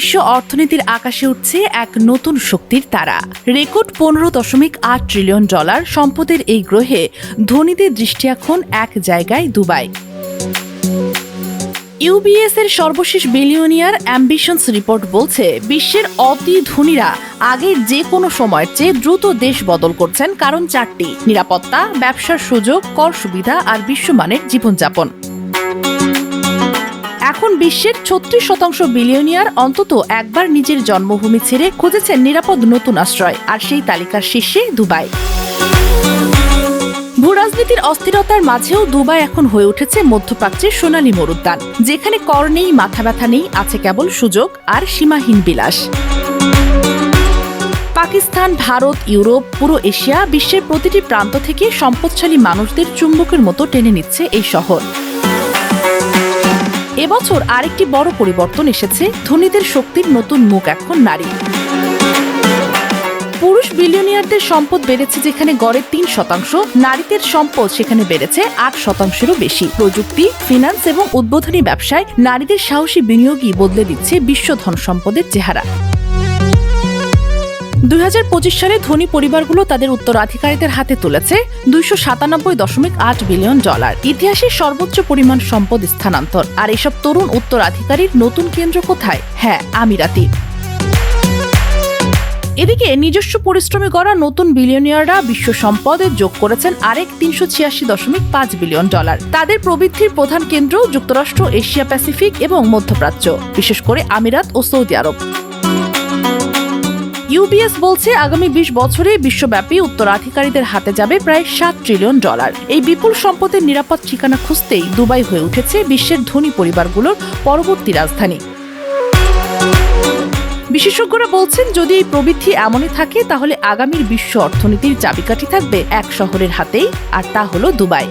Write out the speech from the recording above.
বিশ্ব অর্থনীতির আকাশে উঠছে এক নতুন শক্তির তারা। রেকর্ড $15.8 ট্রিলিয়ন সম্পদের এই গ্রহে ধনীদের দৃষ্টি এখন এক জায়গায়, দুবাই। ইউবিএস এর সর্বশেষ বিলিয়নিয়ার অ্যাম্বিশনস রিপোর্ট বলছে, বিশ্বের অতি ধনীরা আগের যে কোনো সময়ের চেয়ে দ্রুত দেশ বদল করছেন, কারণ চারটি: নিরাপত্তা, ব্যবসার সুযোগ, কর সুবিধা আর বিশ্বমানের জীবনযাপন। এখন বিশ্বের 36% বিলিয়নিয়ার অন্তত একবার নিজের জন্মভূমি ছেড়ে খুঁজেছেন নিরাপদ নতুন আশ্রয়, আর সেই তালিকার শীর্ষে দুবাই। ভূরাজনীতির অস্থিরতার মাঝেও দুবাই এখন হয়ে উঠেছে মধ্যপ্রাচ্যের সোনালী মরুদ্যান, যেখানে কর নেই, মাথা ব্যথা নেই, আছে কেবল সুযোগ আর সীমাহীন বিলাস। পাকিস্তান, ভারত, ইউরোপ, পুরো এশিয়া, বিশ্বের প্রতিটি প্রান্ত থেকে সম্পদশালী মানুষদের চুম্বকের মতো টেনে নিচ্ছে এই শহর। এবছর আরেকটি বড় পরিবর্তন এসেছে, ধনীদের শক্তির নতুন মুখ এখন নারী। পুরুষ বিলিয়নিয়ারদের সম্পদ বেড়েছে যেখানে গড়ে 3%, নারীদের সম্পদ সেখানে বেড়েছে 8%-এরও বেশি। প্রযুক্তি, ফিন্যান্স এবং উদ্বোধনী ব্যবসায় নারীদের সাহসী বিনিয়োগই বদলে দিচ্ছে বিশ্ব ধন সম্পদের চেহারা। 2025 সালে ধনী পরিবারগুলো তাদের উত্তরাধিকারীদের হাতে তুলেছে $297.8 বিলিয়ন, ইতিহাসের সর্বোচ্চ পরিমাণ সম্পদ স্থানান্তর। আর এসব তরুণ উত্তরাধিকারীর নতুন কেন্দ্র কোথায়? হ্যাঁ, আমিরাতি। এদিকে নিজস্ব পরিশ্রমে গড়া নতুন বিলিয়নিয়াররা বিশ্ব সম্পদে যোগ করেছেন আরেক $386.5 বিলিয়ন। তাদের প্রবৃদ্ধির প্রধান কেন্দ্র যুক্তরাষ্ট্র, এশিয়া প্যাসিফিক এবং মধ্যপ্রাচ্য, বিশেষ করে আমিরাত ও সৌদি আরব। ইউবিএস বলছে, আগামী 20 বছরে বিশ্বব্যাপী উত্তরাধিকারীদের হাতে যাবে প্রায় $7 ট্রিলিয়ন। এই বিপুল সম্পদের নিরাপদ ঠিকানা খুঁজতেই দুবাই হয়ে উঠেছে বিশ্বের ধনী পরিবারগুলোর পরবর্তী রাজধানী। বিশেষজ্ঞরা বলছেন, যদি এই প্রবৃদ্ধি এমনই থাকে তাহলে আগামীর বিশ্ব অর্থনীতির চাবিকাঠি থাকবে এক শহরের হাতেই, আর তা হলো দুবাই।